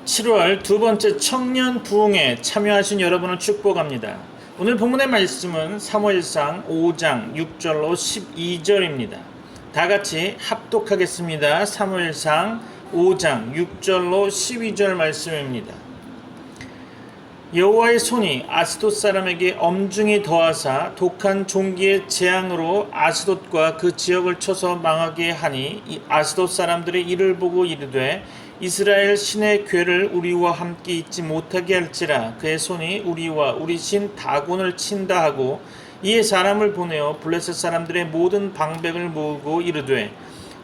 7월 두 번째 청년 부흥에 참여하신 여러분을 축복합니다. 오늘 본문의 말씀은 사무엘상 5장 6절로 12절입니다. 다 같이 합독하겠습니다. 사무엘상 5장 6절로 12절 말씀입니다. 여호와의 손이 아스돗 사람에게 엄중히 더하사 독한 종기의 재앙으로 아스돗과 그 지역을 쳐서 망하게 하니 아스돗 사람들의 이를 보고 이르되 이스라엘 신의 궤를 우리와 함께 있지 못하게 할지라 그의 손이 우리와 우리 신 다곤을 친다 하고 이에 사람을 보내어 블레셋 사람들의 모든 방백을 모으고 이르되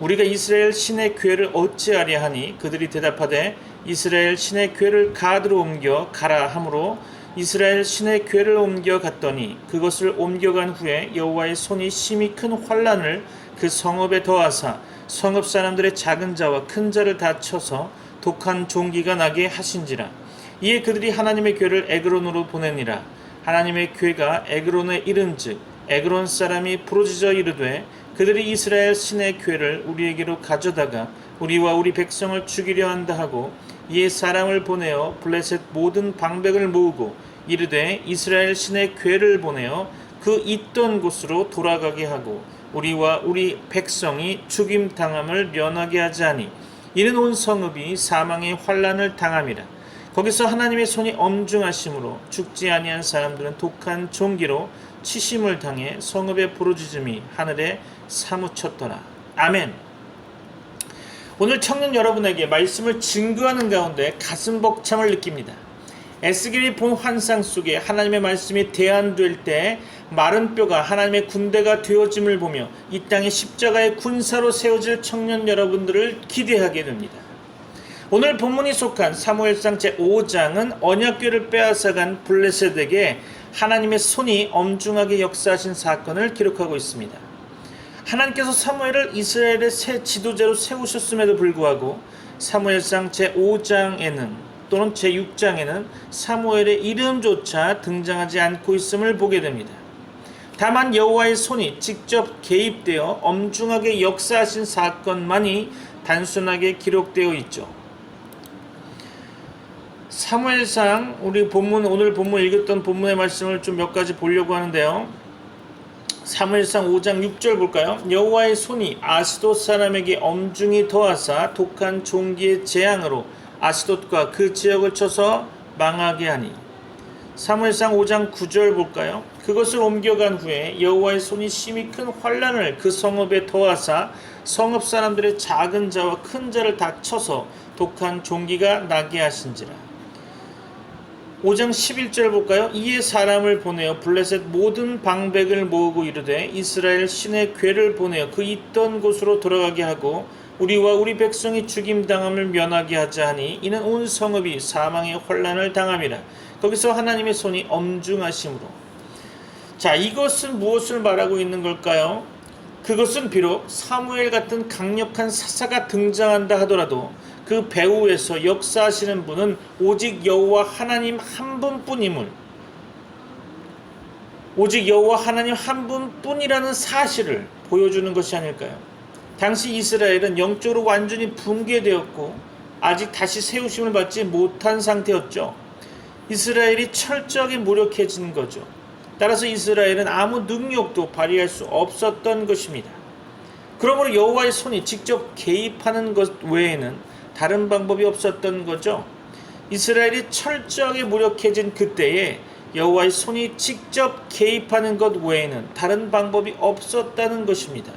우리가 이스라엘 신의 궤를 어찌하랴 하니 그들이 대답하되 이스라엘 신의 궤를 가드로 옮겨 가라 하므로 이스라엘 신의 궤를 옮겨 갔더니 그것을 옮겨간 후에 여호와의 손이 심히 큰 환난을 그 성읍에 더하사 성읍 사람들의 작은 자와 큰 자를 다 쳐서 독한 종기가 나게 하신지라. 이에 그들이 하나님의 궤를 에그론으로 보내니라. 하나님의 궤가 에그론에 이른즉 에그론 사람이 부르짖어 이르되 그들이 이스라엘 신의 궤를 우리에게로 가져다가 우리와 우리 백성을 죽이려 한다 하고 이에 사람을 보내어 블레셋 모든 방백을 모으고 이르되 이스라엘 신의 궤를 보내어 그 있던 곳으로 돌아가게 하고 우리와 우리 백성이 죽임 당함을 면하게 하지 하니 이는 온 성읍이 사망의 환난을 당함이라. 거기서 하나님의 손이 엄중하심으로 죽지 아니한 사람들은 독한 종기로 치심을 당해 성읍의 부르짖음이 하늘에 사무쳤더라. 아멘. 오늘 청년 여러분에게 말씀을 증거하는 가운데 가슴 벅참을 느낍니다. 에스겔이 본 환상 속에 하나님의 말씀이 대안될 때 마른 뼈가 하나님의 군대가 되어짐을 보며 이 땅에 십자가의 군사로 세워질 청년 여러분들을 기대하게 됩니다. 오늘 본문이 속한 사무엘상 제5장은 언약궤를 빼앗아간 블레셋에게 하나님의 손이 엄중하게 역사하신 사건을 기록하고 있습니다. 하나님께서 사무엘을 이스라엘의 새 지도자로 세우셨음에도 불구하고 사무엘상 제5장에는 또는 제6장에는 사무엘의 이름조차 등장하지 않고 있음을 보게 됩니다. 다만 여호와의 손이 직접 개입되어 엄중하게 역사하신 사건만이 단순하게 기록되어 있죠. 사무엘상 우리 본문 오늘 본문 읽었던 본문의 말씀을 좀 몇 가지 보려고 하는데요. 사무엘상 5장 6절 볼까요? 여호와의 손이 아스돗 사람에게 엄중히 더하사 독한 종기의 재앙으로 아스돗과 그 지역을 쳐서 망하게 하니. 사무엘상 5장 9절 볼까요? 그것을 옮겨간 후에 여호와의 손이 심히 큰 환난을 그 성읍에 더하사 성읍 사람들의 작은 자와 큰 자를 다 쳐서 독한 종기가 나게 하신지라. 5장 11절 볼까요? 이에 사람을 보내어 블레셋 모든 방백을 모으고 이르되 이스라엘 신의 궤를 보내어 그 있던 곳으로 돌아가게 하고 우리와 우리 백성이 죽임당함을 면하게 하자 하니 이는 온 성읍이 사망의 환난을 당함이라. 거기서 하나님의 손이 엄중하심으로. 자, 이것은 무엇을 말하고 있는 걸까요? 그것은 비록 사무엘 같은 강력한 사사가 등장한다 하더라도 그 배후에서 역사하시는 분은 오직 여호와 하나님 한 분뿐임을, 오직 여호와 하나님 한 분뿐이라는 사실을 보여주는 것이 아닐까요? 당시 이스라엘은 영적으로 완전히 붕괴되었고 아직 다시 세우심을 받지 못한 상태였죠. 이스라엘이 철저하게 무력해진 거죠. 따라서 이스라엘은 아무 능력도 발휘할 수 없었던 것입니다. 그러므로 여호와의 손이 직접 개입하는 것 외에는 다른 방법이 없었던 거죠. 이스라엘이 철저하게 무력해진 그때에 여호와의 손이 직접 개입하는 것 외에는 다른 방법이 없었다는 것입니다.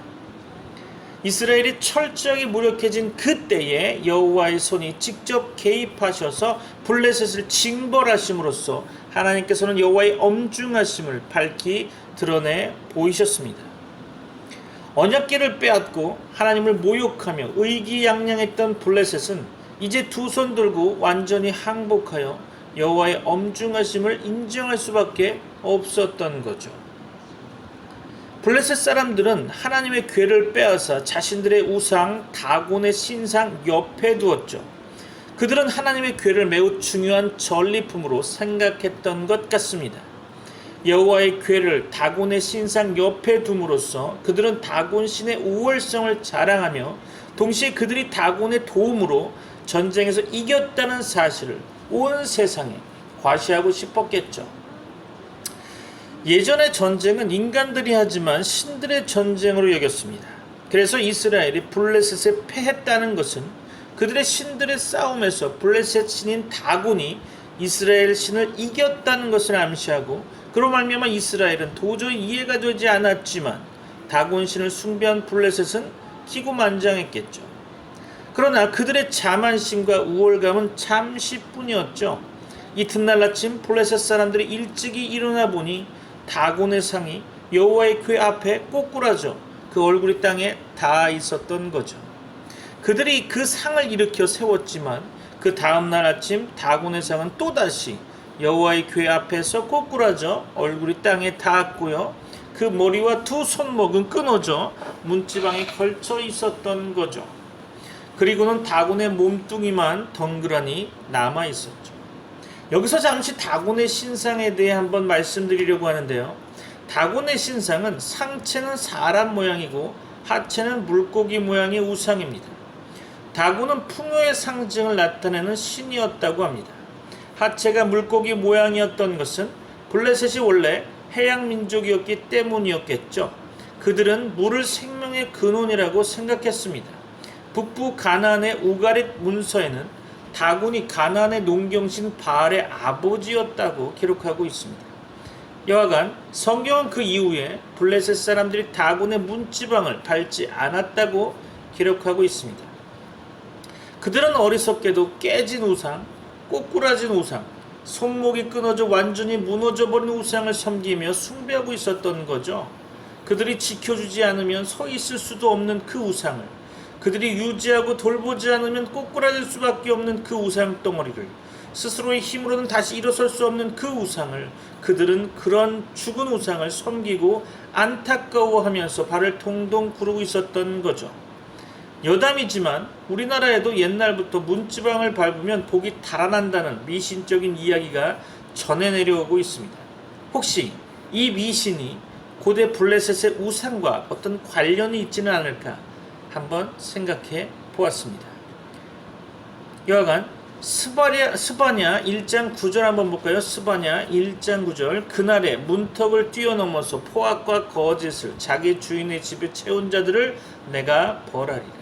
이스라엘이 철저하게 무력해진 그때에 여호와의 손이 직접 개입하셔서 블레셋을 징벌하심으로써 하나님께서는 여호와의 엄중하심을 밝히 드러내 보이셨습니다. 언약궤를 빼앗고 하나님을 모욕하며 의기양양했던 블레셋은 이제 두 손 들고 완전히 항복하여 여호와의 엄중하심을 인정할 수밖에 없었던 거죠. 블레셋 사람들은 하나님의 궤를 빼앗아 자신들의 우상 다곤의 신상 옆에 두었죠. 그들은 하나님의 궤를 매우 중요한 전리품으로 생각했던 것 같습니다. 여호와의 궤를 다곤의 신상 옆에 둠으로써 그들은 다곤 신의 우월성을 자랑하며 동시에 그들이 다곤의 도움으로 전쟁에서 이겼다는 사실을 온 세상에 과시하고 싶었겠죠. 예전의 전쟁은 인간들이 하지만 신들의 전쟁으로 여겼습니다. 그래서 이스라엘이 블레셋에 패했다는 것은 그들의 신들의 싸움에서 블레셋 신인 다곤이 이스라엘 신을 이겼다는 것을 암시하고 그로 말미암아 이스라엘은 도저히 이해가 되지 않았지만 다곤 신을 숭배한 블레셋은 기고만장했겠죠. 그러나 그들의 자만심과 우월감은 잠시뿐이었죠. 이튿날 아침 블레셋 사람들이 일찍이 일어나 보니 다곤의 상이 여호와의 궤 앞에 꼬꾸라져 그 얼굴이 땅에 닿아 있었던 거죠. 그들이 그 상을 일으켜 세웠지만 그 다음날 아침 다곤의 상은 또다시 여호와의 궤 앞에서 꼬꾸라져 얼굴이 땅에 닿았고요. 그 머리와 두 손목은 끊어져 문지방에 걸쳐 있었던 거죠. 그리고는 다곤의 몸뚱이만 덩그러니 남아 있었죠. 여기서 잠시 다곤의 신상에 대해 한번 말씀드리려고 하는데요. 다곤의 신상은 상체는 사람 모양이고 하체는 물고기 모양의 우상입니다. 다곤은 풍요의 상징을 나타내는 신이었다고 합니다. 하체가 물고기 모양이었던 것은 블레셋이 원래 해양 민족이었기 때문이었겠죠. 그들은 물을 생명의 근원이라고 생각했습니다. 북부 가나안의 우가릿 문서에는 다곤이 가나안의 농경신 바알의 아버지였다고 기록하고 있습니다. 여하간 성경은 그 이후에 블레셋 사람들이 다곤의 문지방을 밟지 않았다고 기록하고 있습니다. 그들은 어리석게도 깨진 우상, 꼬꾸라진 우상, 손목이 끊어져 완전히 무너져버린 우상을 섬기며 숭배하고 있었던 거죠. 그들이 지켜주지 않으면 서 있을 수도 없는 그 우상을, 그들이 유지하고 돌보지 않으면 꼬꾸라질 수밖에 없는 그 우상 덩어리를, 스스로의 힘으로는 다시 일어설 수 없는 그 우상을, 그들은 그런 죽은 우상을 섬기고 안타까워하면서 발을 동동 구르고 있었던 거죠. 여담이지만 우리나라에도 옛날부터 문지방을 밟으면 복이 달아난다는 미신적인 이야기가 전해 내려오고 있습니다. 혹시 이 미신이 고대 블레셋의 우상과 어떤 관련이 있지는 않을까 한번 생각해 보았습니다. 여하간 스바냐 1장 9절 한번 볼까요? 스바냐 1장 9절. 그날에 문턱을 뛰어넘어서 포악과 거짓을 자기 주인의 집에 채운 자들을 내가 벌하리라.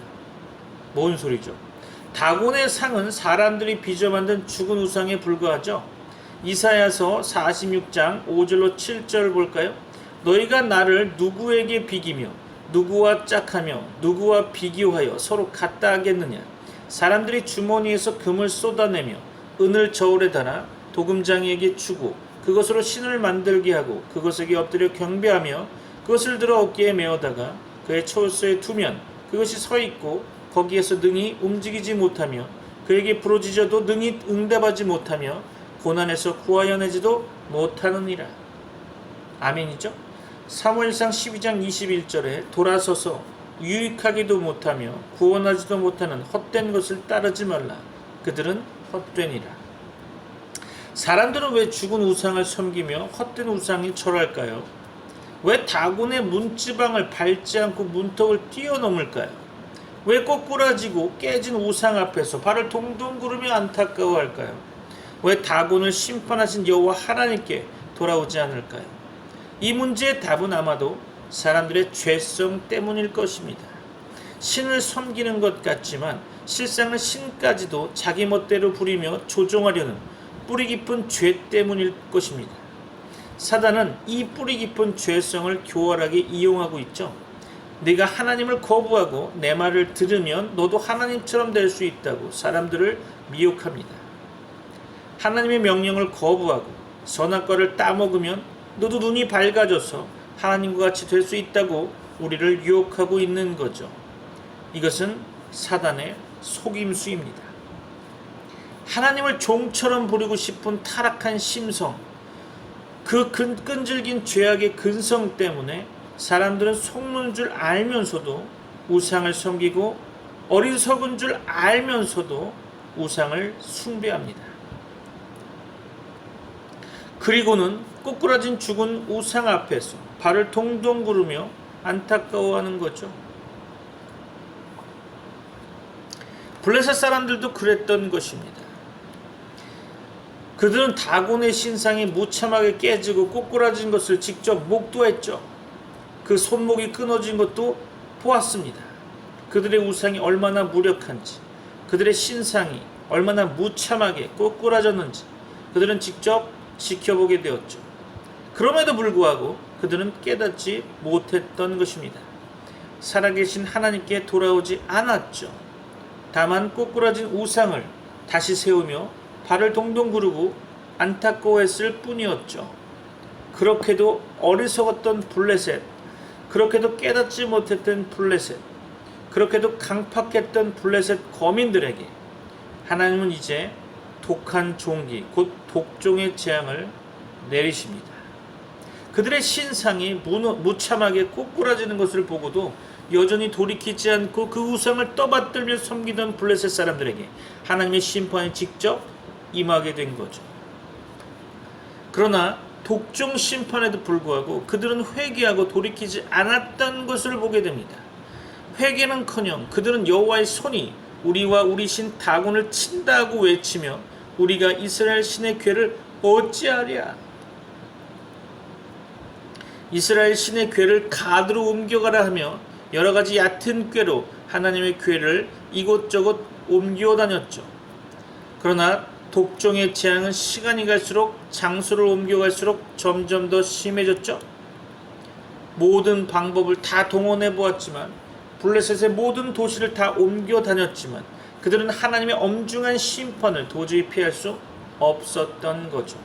뭔 소리죠? 다곤의 상은 사람들이 빚어 만든 죽은 우상에 불과하죠. 이사야서 46장 5절로 7절 볼까요? 너희가 나를 누구에게 비기며 누구와 짝하며 누구와 비교하여 서로 같다 하겠느냐? 사람들이 주머니에서 금을 쏟아내며 은을 저울에 달아 도금장이에게 주고 그것으로 신을 만들게 하고 그것에게 엎드려 경배하며 그것을 들어 어깨에 메어다가 그의 처소에 두면 그것이 서 있고 거기에서 능히 움직이지 못하며 그에게 부르짖어도 능히 응답하지 못하며 고난에서 구하여내지도 못하느니라. 아멘이죠? 사무엘상 12장 21절에 돌아서서 유익하기도 못하며 구원하지도 못하는 헛된 것을 따르지 말라. 그들은 헛되니라. 사람들은 왜 죽은 우상을 섬기며 헛된 우상에 절할까요? 왜 다곤의 문지방을 밟지 않고 문턱을 뛰어넘을까요? 왜 꼬꾸라지고 깨진 우상 앞에서 발을 동동 구르며 안타까워할까요? 왜 다곤을 심판하신 여호와 하나님께 돌아오지 않을까요? 이 문제의 답은 아마도 사람들의 죄성 때문일 것입니다. 신을 섬기는 것 같지만 실상은 신까지도 자기 멋대로 부리며 조종하려는 뿌리 깊은 죄 때문일 것입니다. 사단은 이 뿌리 깊은 죄성을 교활하게 이용하고 있죠. 네가 하나님을 거부하고 내 말을 들으면 너도 하나님처럼 될 수 있다고 사람들을 미혹합니다. 하나님의 명령을 거부하고 선악과를 따먹으면 너도 눈이 밝아져서 하나님과 같이 될 수 있다고 우리를 유혹하고 있는 거죠. 이것은 사단의 속임수입니다. 하나님을 종처럼 부리고 싶은 타락한 심성, 그 끈질긴 죄악의 근성 때문에 사람들은 속는 줄 알면서도 우상을 섬기고 어리석은 줄 알면서도 우상을 숭배합니다. 그리고는 꼬꾸라진 죽은 우상 앞에서 발을 동동 구르며 안타까워하는 거죠. 블레셋 사람들도 그랬던 것입니다. 그들은 다곤의 신상이 무참하게 깨지고 꼬꾸라진 것을 직접 목도했죠. 그 손목이 끊어진 것도 보았습니다. 그들의 우상이 얼마나 무력한지, 그들의 신상이 얼마나 무참하게 꼬꾸라졌는지 그들은 직접 지켜보게 되었죠. 그럼에도 불구하고 그들은 깨닫지 못했던 것입니다. 살아계신 하나님께 돌아오지 않았죠. 다만 꼬꾸라진 우상을 다시 세우며 발을 동동 구르고 안타까워했을 뿐이었죠. 그렇게도 어리석었던 블레셋, 그렇게도 깨닫지 못했던 블레셋, 그렇게도 강팍했던 블레셋 거민들에게 하나님은 이제 독한 종기, 곧 독종의 재앙을 내리십니다. 그들의 신상이 무참하게 꼬꾸라지는 것을 보고도 여전히 돌이키지 않고 그 우상을 떠받들며 섬기던 블레셋 사람들에게 하나님의 심판이 직접 임하게 된 거죠. 그러나 독종 심판에도 불구하고 그들은 회개하고 돌이키지 않았던 것을 보게 됩니다. 회개는커녕 그들은 여호와의 손이 우리와 우리 신 다곤을 친다고 외치며 우리가 이스라엘 신의 궤를 어찌하랴, 이스라엘 신의 궤를 가드로 옮겨가라 하며 여러 가지 얕은 꾀로 하나님의 궤를 이곳저곳 옮겨 다녔죠. 그러나 독종의 재앙은 시간이 갈수록 장소를 옮겨갈수록 점점 더 심해졌죠. 모든 방법을 다 동원해 보았지만, 블레셋의 모든 도시를 다 옮겨 다녔지만 그들은 하나님의 엄중한 심판을 도저히 피할 수 없었던 거죠.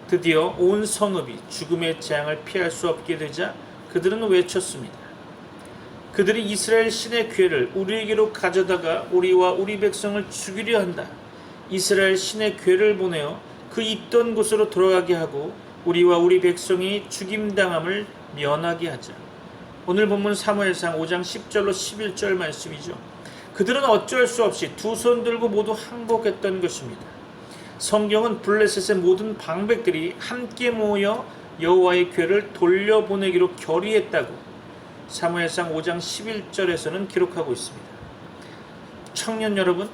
드디어 온 성읍이 죽음의 재앙을 피할 수 없게 되자 그들은 외쳤습니다. 그들이 이스라엘 신의 궤를 우리에게로 가져다가 우리와 우리 백성을 죽이려 한다. 이스라엘 신의 궤를 보내어 그 있던 곳으로 돌아가게 하고 우리와 우리 백성이 죽임당함을 면하게 하자. 오늘 본문 사무엘상 5장 10절로 11절 말씀이죠. 그들은 어쩔 수 없이 두 손 들고 모두 항복했던 것입니다. 성경은 블레셋의 모든 방백들이 함께 모여 여호와의 궤를 돌려보내기로 결의했다고 사무엘상 5장 11절에서는 기록하고 있습니다. 청년 여러분,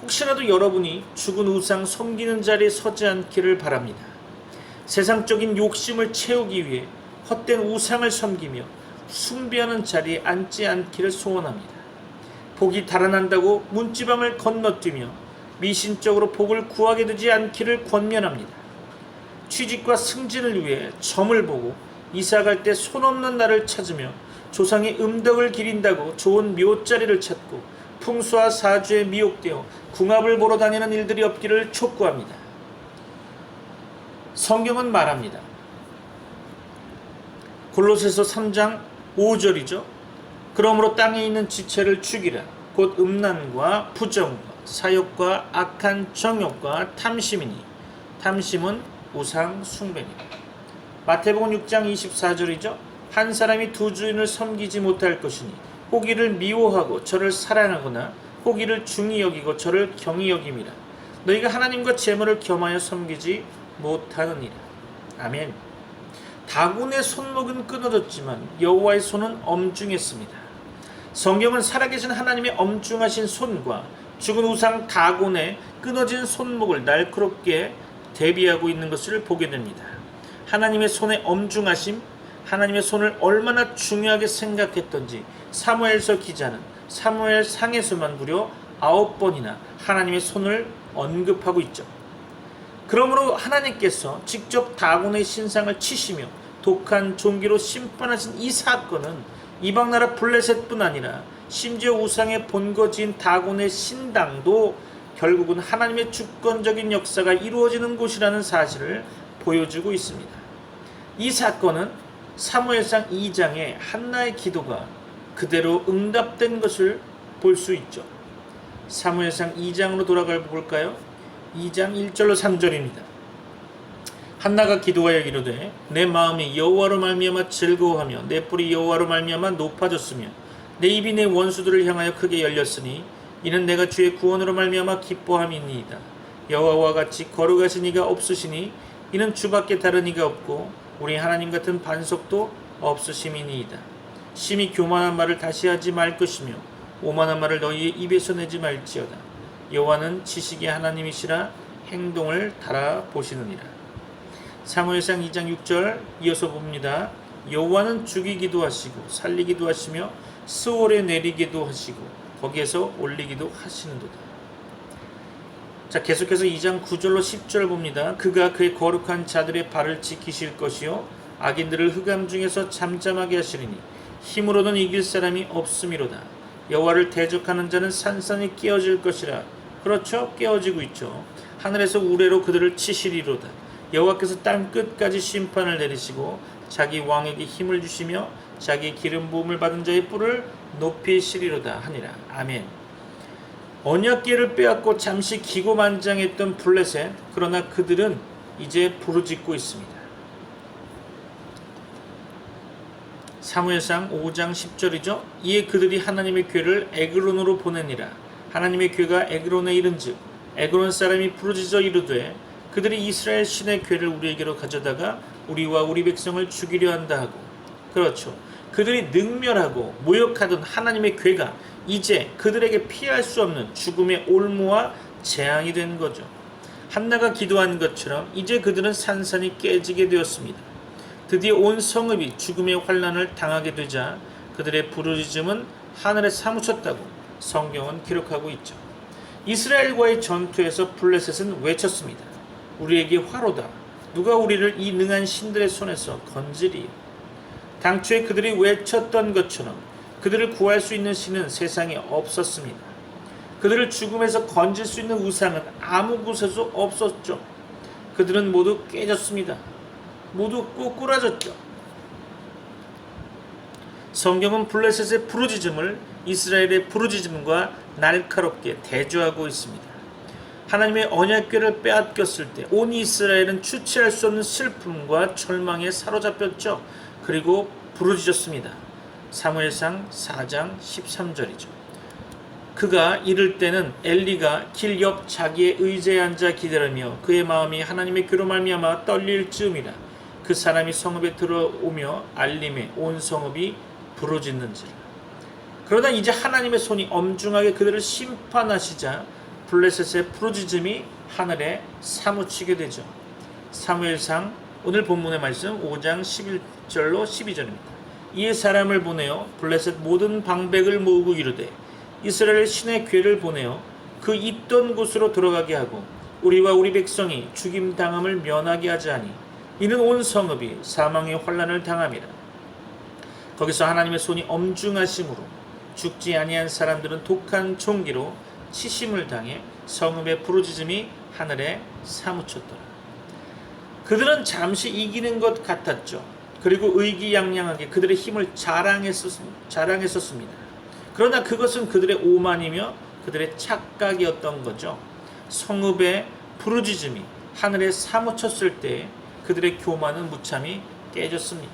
혹시라도 여러분이 죽은 우상 섬기는 자리에 서지 않기를 바랍니다. 세상적인 욕심을 채우기 위해 헛된 우상을 섬기며 숭배하는 자리에 앉지 않기를 소원합니다. 복이 달아난다고 문지방을 건너뛰며 미신적으로 복을 구하게 되지 않기를 권면합니다. 취직과 승진을 위해 점을 보고 이사갈 때 손 없는 날을 찾으며 조상의 음덕을 기린다고 좋은 묘자리를 찾고 풍수와 사주에 미혹되어 궁합을 보러 다니는 일들이 없기를 촉구합니다. 성경은 말합니다. 골로새서 3장 5절이죠. 그러므로 땅에 있는 지체를 죽이라. 곧 음란과 부정과 사욕과 악한 정욕과 탐심이니 탐심은 우상 숭배니라. 마태복음 6장 24절이죠. 한 사람이 두 주인을 섬기지 못할 것이니 혹이를 미워하고 저를 사랑하거나 혹이를 중히 여기고 저를 경히 여김이라. 너희가 하나님과 재물을 겸하여 섬기지 못하느니라. 아멘. 다곤의 손목은 끊어졌지만 여호와의 손은 엄중했습니다. 성경은 살아계신 하나님의 엄중하신 손과 죽은 우상 다곤의 끊어진 손목을 날카롭게 대비하고 있는 것을 보게 됩니다. 하나님의 손의 엄중하심, 하나님의 손을 얼마나 중요하게 생각했던지 사무엘서 기자는 사무엘상에서만 무려 9번이나 하나님의 손을 언급하고 있죠. 그러므로 하나님께서 직접 다곤의 신상을 치시며 독한 종기로 심판하신 이 사건은 이방나라 블레셋뿐 아니라 심지어 우상의 본거지인 다곤의 신당도 결국은 하나님의 주권적인 역사가 이루어지는 곳이라는 사실을 보여주고 있습니다. 이 사건은 사무엘상 2장의 한나의 기도가 그대로 응답된 것을 볼 수 있죠. 사무엘상 2장으로 돌아가 볼까요? 2장 1절로 3절입니다. 한나가 기도하여 이르되 내 마음이 여호와로 말미암아 즐거워하며 내 뿔이 여호와로 말미암아 높아졌으며 내 입이 내 원수들을 향하여 크게 열렸으니 이는 내가 주의 구원으로 말미암아 기뻐함이니이다. 여호와와 같이 거룩하신 이가 없으시니 이는 주밖에 다른 이가 없고 우리 하나님 같은 반석도 없으심이니이다. 심히 교만한 말을 다시 하지 말 것이며 오만한 말을 너희의 입에서 내지 말지어다. 여호와는 지식의 하나님이시라 행동을 달아보시느니라. 사무엘상 2장 6절 이어서 봅니다. 여호와는 죽이기도 하시고 살리기도 하시며 스올에 내리기도 하시고 거기에서 올리기도 하시는도다. 자, 계속해서 2장 9절로 10절 봅니다. 그가 그의 거룩한 자들의 발을 지키실 것이요 악인들을 흑암 중에서 잠잠하게 하시리니 힘으로는 이길 사람이 없음이로다. 여호와를 대적하는 자는 산산이 깨어질 것이라. 그렇죠? 깨어지고 있죠. 하늘에서 우레로 그들을 치시리로다. 여호와께서 땅 끝까지 심판을 내리시고 자기 왕에게 힘을 주시며 자기 기름 부음을 받은 자의 뿔을 높이시리로다 하니라. 아멘. 언약궤를 빼앗고 잠시 기고만장했던 블레셋, 그러나 그들은 이제 부르짖고 있습니다. 사무엘상 5장 10절이죠. 이에 그들이 하나님의 궤를 에그론으로 보내니라. 하나님의 궤가 에그론에 이른즉 에그론 사람이 부르짖어 이르되 그들이 이스라엘 신의 궤를 우리에게로 가져다가 우리와 우리 백성을 죽이려 한다 하고. 그렇죠. 그들이 능멸하고 모욕하던 하나님의 궤가 이제 그들에게 피할 수 없는 죽음의 올무와 재앙이 된 거죠. 한나가 기도한 것처럼 이제 그들은 산산이 깨지게 되었습니다. 드디어 온 성읍이 죽음의 환난을 당하게 되자 그들의 부르짖음은 하늘에 사무쳤다고 성경은 기록하고 있죠. 이스라엘과의 전투에서 블레셋은 외쳤습니다. 우리에게 화로다. 누가 우리를 이 능한 신들의 손에서 건지리. 당초에 그들이 외쳤던 것처럼 그들을 구할 수 있는 신은 세상에 없었습니다. 그들을 죽음에서 건질 수 있는 우상은 아무 곳에도 없었죠. 그들은 모두 깨졌습니다. 모두 꼬꾸라졌죠. 성경은 블레셋의 부르짖음을 이스라엘의 부르짖음과 날카롭게 대조하고 있습니다. 하나님의 언약궤를 빼앗겼을 때 온 이스라엘은 주체할 수 없는 슬픔과 절망에 사로잡혔죠. 그리고 부르짖었습니다. 사무엘상 4장 13절이죠. 그가 이를 때는 엘리가 길 옆 자기의 의자에 앉아 기다리며 그의 마음이 하나님의 궤로 말미암아 떨릴 즈음이라. 그 사람이 성읍에 들어오며 알림에 온 성읍이 부르짖는지라. 그러나 이제 하나님의 손이 엄중하게 그들을 심판하시자 블레셋의 부르짖음이 하늘에 사무치게 되죠. 사무엘상 오늘 본문의 말씀 5장 11절로 12절입니다. 이에 사람을 보내어 블레셋 모든 방백을 모으고 이르되 이스라엘 신의 궤를 보내어 그 있던 곳으로 들어가게 하고 우리와 우리 백성이 죽임 당함을 면하게 하자니 이는 온 성읍이 사망의 환난을 당함이라. 거기서 하나님의 손이 엄중하심으로 죽지 아니한 사람들은 독한 총기로 치심을 당해 성읍의 부르짖음이 하늘에 사무쳤더라. 그들은 잠시 이기는 것 같았죠. 그리고 의기양양하게 그들의 힘을 자랑했었습니다. 그러나 그것은 그들의 오만이며 그들의 착각이었던 거죠. 성읍의 부르짖음이 하늘에 사무쳤을 때 그들의 교만은 무참히 깨졌습니다.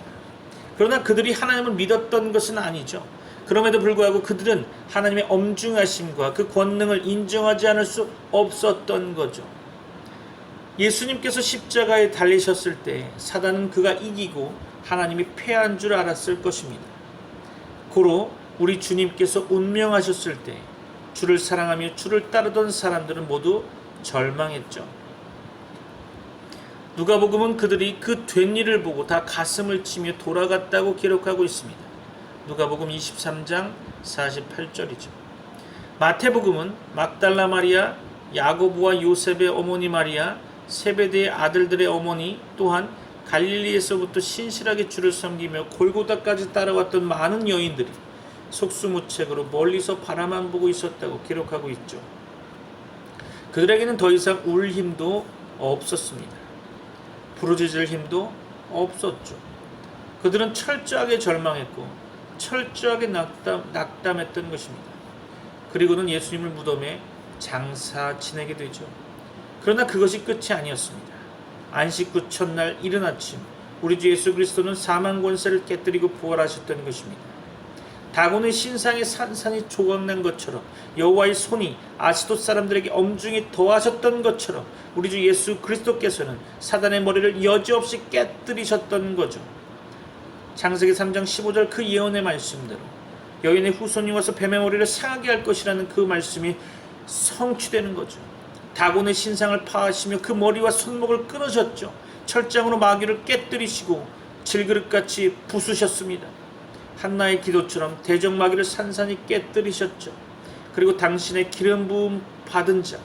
그러나 그들이 하나님을 믿었던 것은 아니죠. 그럼에도 불구하고 그들은 하나님의 엄중하심과 그 권능을 인정하지 않을 수 없었던 거죠. 예수님께서 십자가에 달리셨을 때 사단은 그가 이기고 하나님이 패한 줄 알았을 것입니다. 고로 우리 주님께서 운명하셨을 때 주를 사랑하며 주를 따르던 사람들은 모두 절망했죠. 누가복음은 그들이 그 된 일을 보고 다 가슴을 치며 돌아갔다고 기록하고 있습니다. 누가복음 23장 48절이죠. 마태복음은 막달라 마리아, 야고보와 요셉의 어머니 마리아, 세베대의 아들들의 어머니 또한 갈릴리에서부터 신실하게 주를 섬기며 골고다까지 따라왔던 많은 여인들이 속수무책으로 멀리서 바라만 보고 있었다고 기록하고 있죠. 그들에게는 더 이상 울 힘도 없었습니다. 부르짖을 힘도 없었죠. 그들은 철저하게 절망했고 철저하게 낙담했던 것입니다. 그리고는 예수님을 무덤에 장사 지내게 되죠. 그러나 그것이 끝이 아니었습니다. 안식구 첫날 이른 아침 우리 주 예수 그리스도는 사망 권세를 깨뜨리고 부활하셨던 것입니다. 다곤의 신상에 산산이 조각난 것처럼 여호와의 손이 아스돗 사람들에게 엄중히 더하셨던 것처럼 우리 주 예수 그리스도께서는 사단의 머리를 여지없이 깨뜨리셨던 거죠. 창세기 3장 15절 그 예언의 말씀대로 여인의 후손이 와서 뱀의 머리를 상하게 할 것이라는 그 말씀이 성취되는 거죠. 다곤의 신상을 파하시며 그 머리와 손목을 끊으셨죠. 철장으로 마귀를 깨뜨리시고 질그릇같이 부수셨습니다. 한나의 기도처럼 대적마귀를 산산히 깨뜨리셨죠. 그리고 당신의 기름 부음 받은 자,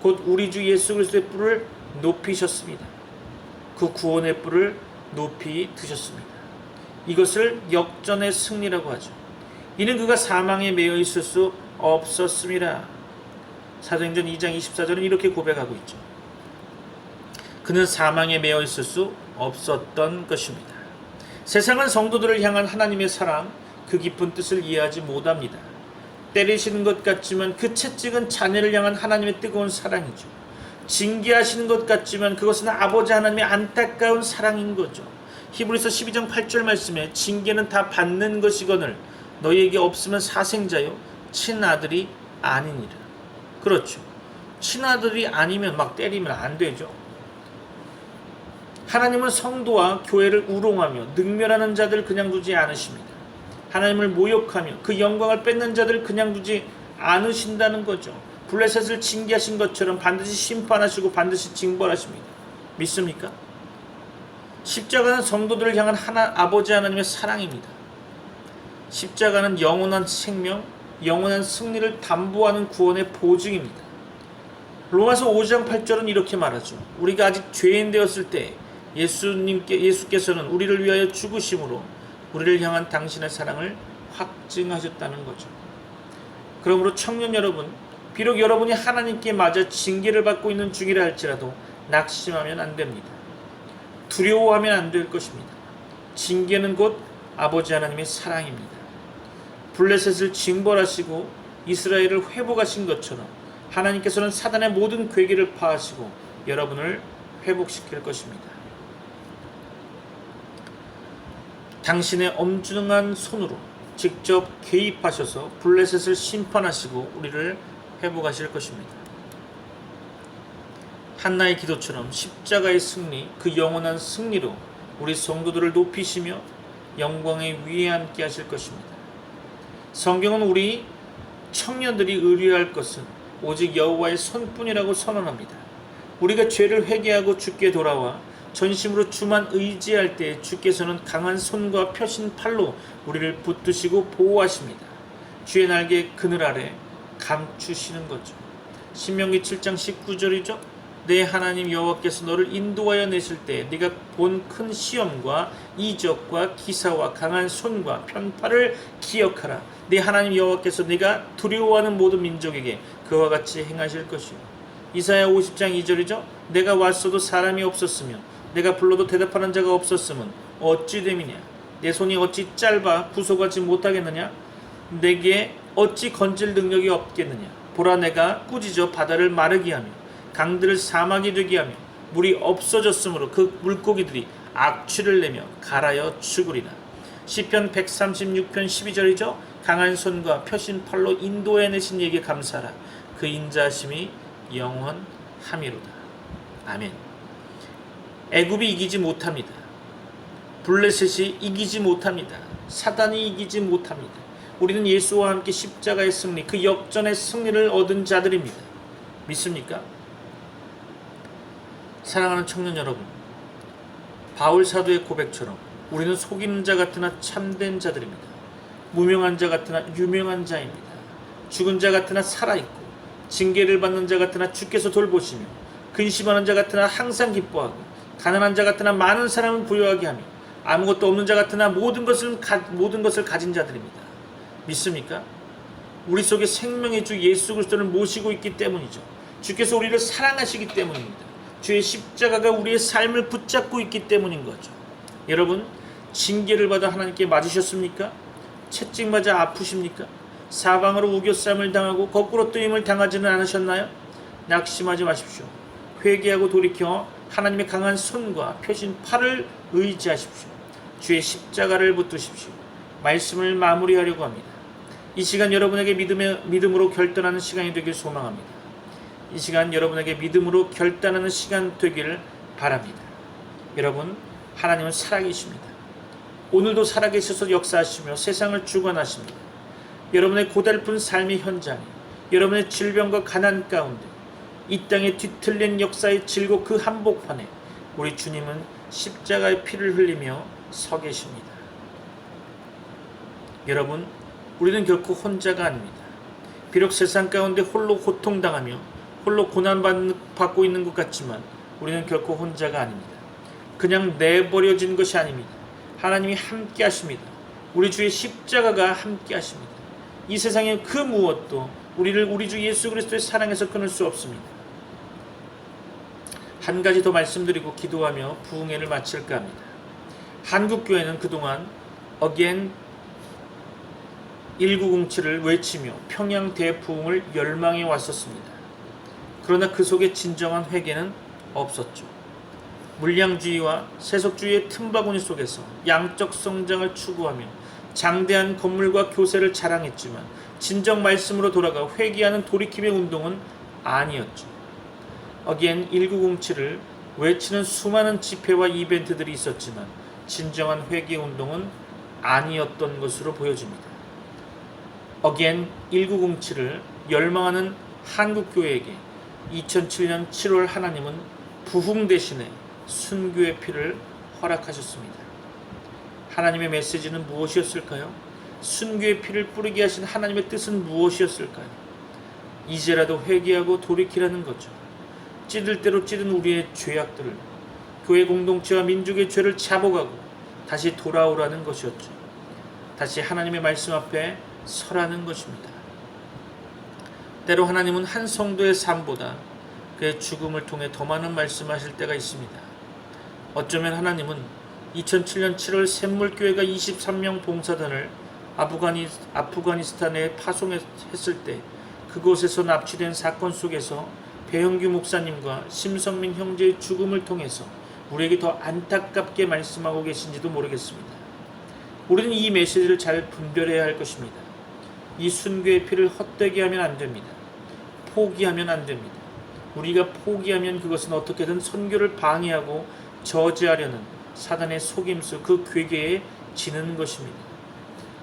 곧 우리 주 예수 그리스도의 뿔을 높이셨습니다. 그 구원의 뿔을 높이 드셨습니다. 이것을 역전의 승리라고 하죠. 이는 그가 사망에 매여 있을 수 없었습니다. 사도행전 2장 24절은 이렇게 고백하고 있죠. 그는 사망에 매여 있을 수 없었던 것입니다. 세상은 성도들을 향한 하나님의 사랑, 그 깊은 뜻을 이해하지 못합니다. 때리시는 것 같지만 그 채찍은 자녀를 향한 하나님의 뜨거운 사랑이죠. 징계하시는 것 같지만 그것은 아버지 하나님의 안타까운 사랑인 거죠. 히브리서 12장 8절 말씀에 징계는 다 받는 것이거늘 너희에게 없으면 사생자요 친아들이 아니니라. 그렇죠. 친아들이 아니면 막 때리면 안 되죠. 하나님은 성도와 교회를 우롱하며 능멸하는 자들 그냥 두지 않으십니다. 하나님을 모욕하며 그 영광을 뺏는 자들 그냥 두지 않으신다는 거죠. 블레셋을 징계하신 것처럼 반드시 심판하시고 반드시 징벌하십니다. 믿습니까? 십자가는 성도들을 향한 아버지 하나님의 사랑입니다. 십자가는 영원한 생명, 영원한 승리를 담보하는 구원의 보증입니다. 로마서 5장 8절은 이렇게 말하죠. 우리가 아직 죄인 되었을 때 예수께서는 우리를 위하여 죽으심으로 우리를 향한 당신의 사랑을 확증하셨다는 거죠. 그러므로 청년 여러분, 비록 여러분이 하나님께 맞아 징계를 받고 있는 중이라 할지라도 낙심하면 안 됩니다. 두려워하면 안 될 것입니다. 징계는 곧 아버지 하나님의 사랑입니다. 블레셋을 징벌하시고 이스라엘을 회복하신 것처럼 하나님께서는 사단의 모든 괴계를 파하시고 여러분을 회복시킬 것입니다. 당신의 엄중한 손으로 직접 개입하셔서 블레셋을 심판하시고 우리를 회복하실 것입니다. 한나의 기도처럼 십자가의 승리, 그 영원한 승리로 우리 성도들을 높이시며 영광의 위에 함께 하실 것입니다. 성경은 우리 청년들이 의뢰할 것은 오직 여호와의 손뿐이라고 선언합니다. 우리가 죄를 회개하고 주께 돌아와 전심으로 주만 의지할 때 주께서는 강한 손과 펴신 팔로 우리를 붙드시고 보호하십니다. 주의 날개 그늘 아래 감추시는 거죠. 신명기 7장 19절이죠. 내 하나님 여호와께서 너를 인도하여 내실 때 네가 본 큰 시험과 이적과 기사와 강한 손과 편팔을 기억하라. 네 하나님 여호와께서 네가 두려워하는 모든 민족에게 그와 같이 행하실 것이요. 이사야 50장 2절이죠. 내가 왔어도 사람이 없었으며 내가 불러도 대답하는 자가 없었으면 어찌 됨이냐. 내 손이 어찌 짧아 구속하지 못하겠느냐. 내게 어찌 건질 능력이 없겠느냐. 보라 내가 꾸짖어 바다를 마르게 하며 강들을 사막이 되게 하며 물이 없어졌으므로 그 물고기들이 악취를 내며 갈아여 죽으리라. 시편 136편 12절이죠. 강한 손과 펴신 팔로 인도해내신 이에게 감사하라. 그 인자하심이 영원함이로다. 아멘. 애굽이 이기지 못합니다. 블레셋이 이기지 못합니다. 사단이 이기지 못합니다. 우리는 예수와 함께 십자가의 승리, 그 역전의 승리를 얻은 자들입니다. 믿습니까? 사랑하는 청년 여러분, 바울 사도의 고백처럼 우리는 속이는 자 같으나 참된 자들입니다. 무명한 자 같으나 유명한 자입니다. 죽은 자 같으나 살아있고 징계를 받는 자 같으나 주께서 돌보시며 근심하는 자 같으나 항상 기뻐하고 가난한 자 같으나 많은 사람을 부유하게 하며 아무것도 없는 자 같으나 모든 것을 가진 자들입니다. 믿습니까? 우리 속에 생명의 주 예수 그리스도를 모시고 있기 때문이죠. 주께서 우리를 사랑하시기 때문입니다. 주의 십자가가 우리의 삶을 붙잡고 있기 때문인 거죠. 여러분, 징계를 받아 하나님께 맞으셨습니까? 채찍 맞아 아프십니까? 사방으로 우겨쌈을 당하고 거꾸로 뜨임을 당하지는 않으셨나요? 낙심하지 마십시오. 회개하고 돌이켜 하나님의 강한 손과 펴신 팔을 의지하십시오. 주의 십자가를 붙드십시오. 말씀을 마무리하려고 합니다. 이 시간 여러분에게 믿음으로 결단하는 시간이 되길 소망합니다. 이 시간 여러분에게 믿음으로 결단하는 시간 되기를 바랍니다. 여러분, 하나님은 살아계십니다. 오늘도 살아계셔서 역사하시며 세상을 주관하십니다. 여러분의 고달픈 삶의 현장에, 여러분의 질병과 가난 가운데, 이 땅의 뒤틀린 역사의 질고 그 한복판에 우리 주님은 십자가의 피를 흘리며 서 계십니다. 여러분, 우리는 결코 혼자가 아닙니다. 비록 세상 가운데 홀로 고통당하며 홀로 고난받고 있는 것 같지만 우리는 결코 혼자가 아닙니다. 그냥 내버려진 것이 아닙니다. 하나님이 함께 하십니다. 우리 주의 십자가가 함께 하십니다. 이 세상의 그 무엇도 우리를 우리 주 예수 그리스도의 사랑에서 끊을 수 없습니다. 한 가지 더 말씀드리고 기도하며 부흥회를 마칠까 합니다. 한국교회는 그동안 Again 1907을 외치며 평양 대부흥을 열망해 왔었습니다. 그러나 그 속에 진정한 회개는 없었죠. 물량주의와 세속주의의 틈바구니 속에서 양적 성장을 추구하며 장대한 건물과 교세를 자랑했지만 진정 말씀으로 돌아가 회개하는 돌이킴의 운동은 아니었죠. Again 1907을 외치는 수많은 집회와 이벤트들이 있었지만 진정한 회개 운동은 아니었던 것으로 보여집니다. Again 1907을 열망하는 한국교회에게 2007년 7월 하나님은 부흥 대신에 순교의 피를 허락하셨습니다. 하나님의 메시지는 무엇이었을까요? 순교의 피를 뿌리게 하신 하나님의 뜻은 무엇이었을까요? 이제라도 회개하고 돌이키라는 거죠. 찌들 대로 찌든 우리의 죄악들을, 교회 공동체와 민족의 죄를 잡아가고 다시 돌아오라는 것이었죠. 다시 하나님의 말씀 앞에 서라는 것입니다. 때로 하나님은 한 성도의 삶보다 그의 죽음을 통해 더 많은 말씀하실 때가 있습니다. 어쩌면 하나님은 2007년 7월 샘물교회가 23명 봉사단을 아프가니스탄에 파송했을 때 그곳에서 납치된 사건 속에서 배영규 목사님과 심성민 형제의 죽음을 통해서 우리에게 더 안타깝게 말씀하고 계신지도 모르겠습니다. 우리는 이 메시지를 잘 분별해야 할 것입니다. 이 순교의 피를 헛되게 하면 안 됩니다. 포기하면 안 됩니다. 우리가 포기하면 그것은 어떻게든 선교를 방해하고 저지하려는 사단의 속임수, 그 괴계에 지는 것입니다.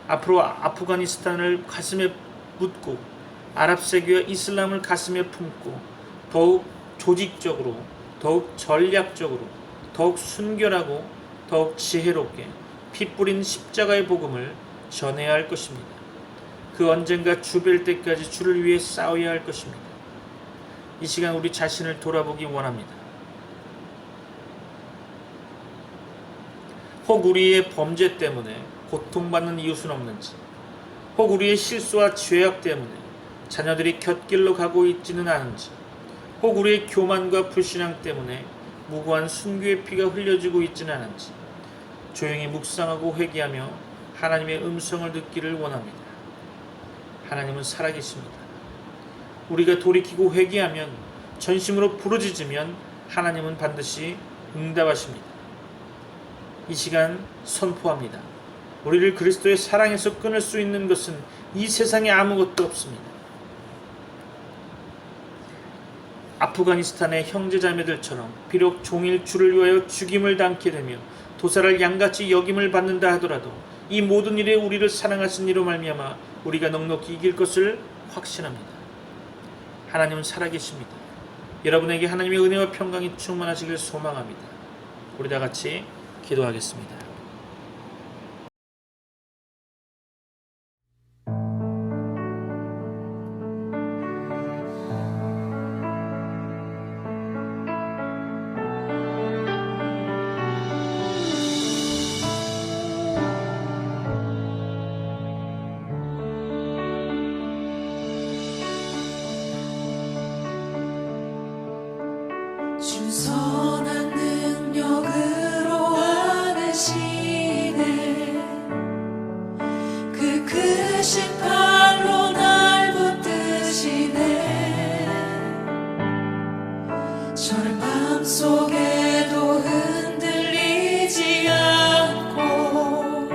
앞으로 아프가니스탄을 가슴에 묻고 아랍세계와 이슬람을 가슴에 품고 더욱 조직적으로, 더욱 전략적으로, 더욱 순결하고 더욱 지혜롭게 피 뿌린 십자가의 복음을 전해야 할 것입니다. 그 언젠가 주뵐 때까지 주를 위해 싸워야 할 것입니다. 이 시간 우리 자신을 돌아보기 원합니다. 혹 우리의 범죄 때문에 고통받는 이웃은 없는지, 혹 우리의 실수와 죄악 때문에 자녀들이 곁길로 가고 있지는 않은지, 혹 우리의 교만과 불신앙 때문에 무고한 순교의 피가 흘려지고 있지는 않은지 조용히 묵상하고 회개하며 하나님의 음성을 듣기를 원합니다. 하나님은 살아계십니다. 우리가 돌이키고 회개하면, 전심으로 부르짖으면 하나님은 반드시 응답하십니다. 이 시간 선포합니다. 우리를 그리스도의 사랑에서 끊을 수 있는 것은 이 세상에 아무것도 없습니다. 아프가니스탄의 형제자매들처럼 비록 종일 주를 위하여 죽임을 당게 되며 도살을 양같이 여김을 받는다 하더라도 이 모든 일에 우리를 사랑하신 이로 말미암아 우리가 넉넉히 이길 것을 확신합니다. 하나님은 살아계십니다. 여러분에게 하나님의 은혜와 평강이 충만하시길 소망합니다. 우리 다 같이 기도하겠습니다. 주 선한 능력으로 안으시네 그 크신 팔로 날 붙드시네 저를 밤속에도 흔들리지 않고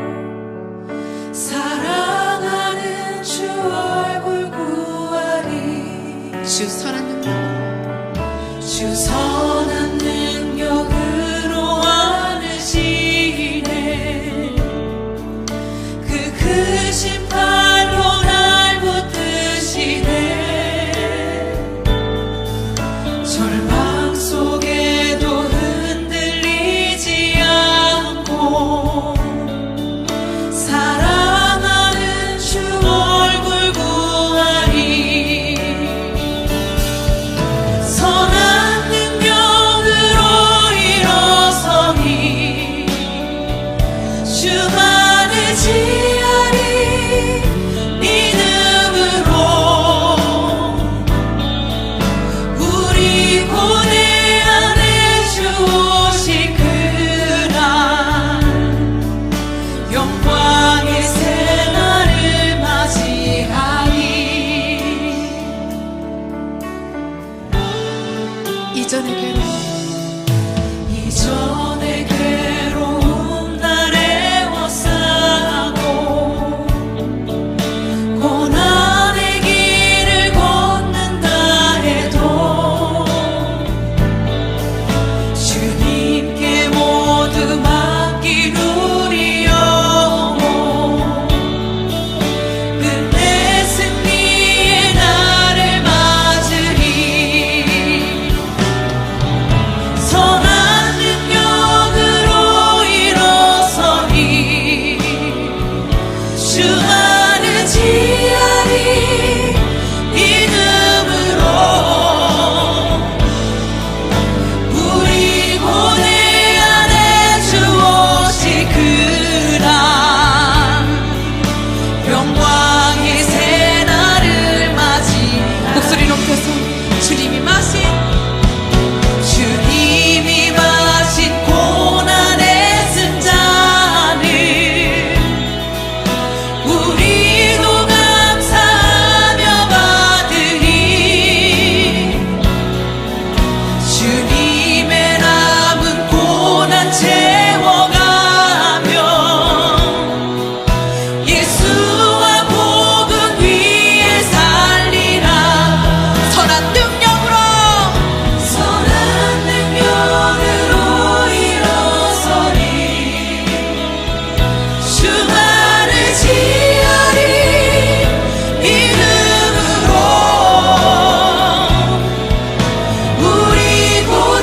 주 선한 능력으로 안으시네. 그 크신 팔로 날 붙드시네. 절망 속에도 흔들리지 않고 사랑하는 주 얼굴 구하리. 선한 능력으로 일어서니 주만을 지하리. 믿음으로 우리 고뇌 안에 주 오실 그날 영광의 새날을 맞이하리. 이전의 괴로움 날 애워싸고 고난의 길을 걷는다 해도 주님께 모두 맡긴 우리 영혼 끝내 승리의 날을 맞으리. 선한 능력으로 일어서니 주만을 지하리. 믿음으로 우리 고뇌 안에 주 오실 그날 영광의 새날을 맞이. 목소리 높여서 주님이 마신 고난의 승잔을 우리도 감사하며 받으리. 주님의 남은 고난 채워가며 예수와 복음 위에 살리라. 선한 능력으로 일어서니 주만을 지하리. 믿음으로 우리 고뇌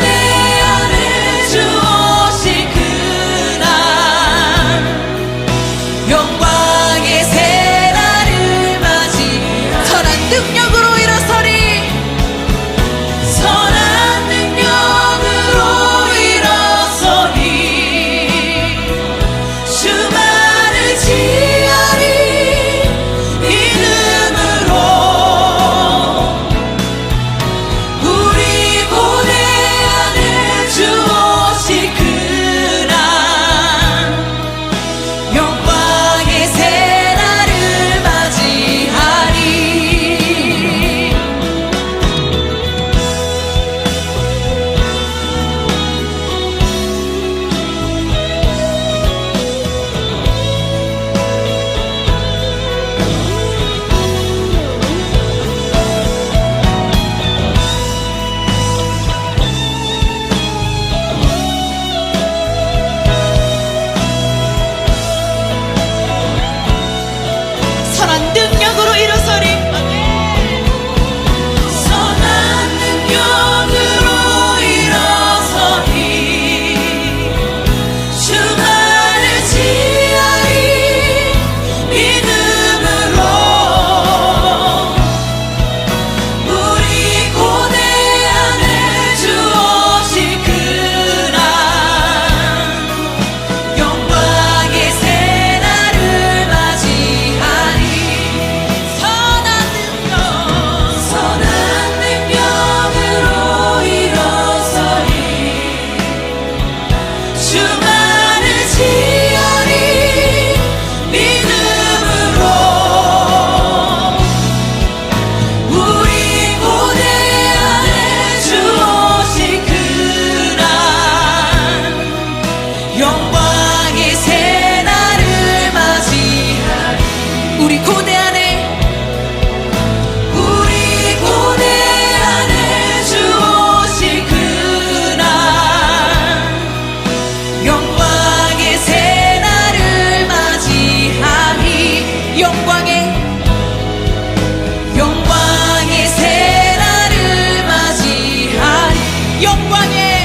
영광의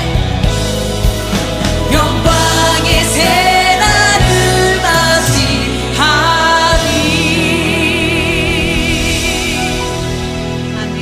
새날을 맞이하리. 아멘.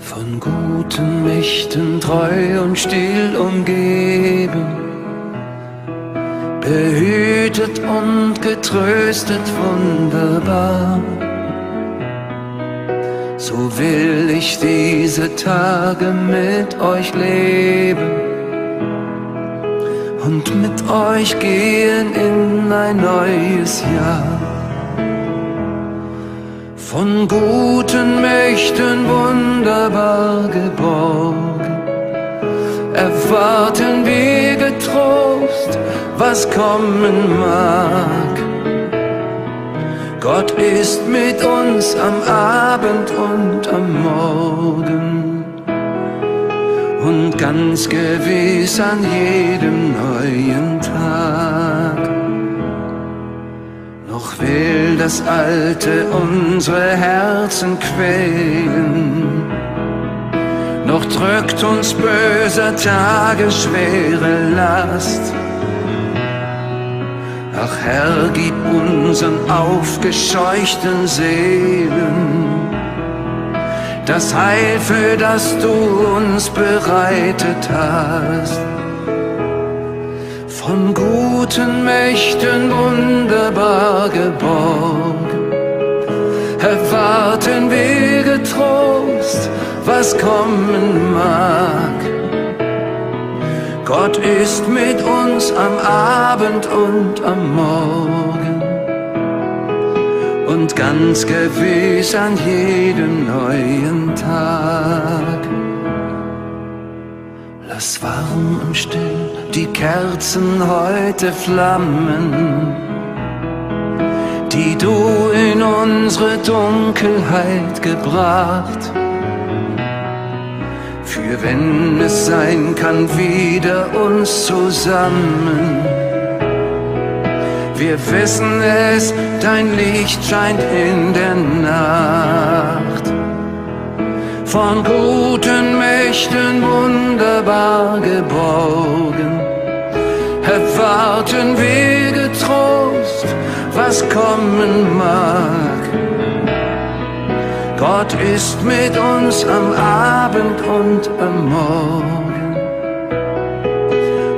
Von guten Mächten treu und still umgeben, behütet und getröstet wunderbar. So will ich diese Tage mit euch leben und mit euch gehen in ein neues Jahr. Von guten Mächten wunderbar geborgen, erwarten wir getrost, was kommen mag. Gott ist mit uns am Abend und am Morgen und ganz gewiss an jedem neuen Tag. Noch will das Alte unsere Herzen quälen, noch drückt uns böser Tage schwere Last. Ach Herr, gib unseren aufgescheuchten Seelen das Heil, für das du uns bereitet hast. Von guten Mächten wunderbar geborgen, erwarten wir getrost, was kommen mag. Gott ist mit uns am Abend und am Morgen und ganz gewiss an jedem neuen Tag. Lass warm und still die Kerzen heute flammen, die du in unsere Dunkelheit gebracht. Für wenn es sein kann, wieder uns zusammen. Wir wissen es, dein Licht scheint in der Nacht. Von guten Mächten wunderbar geborgen, erwarten wir getrost, was kommen mag. Gott ist mit uns am Abend und am Morgen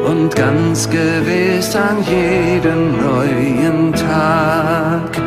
und ganz gewiss an jedem neuen Tag.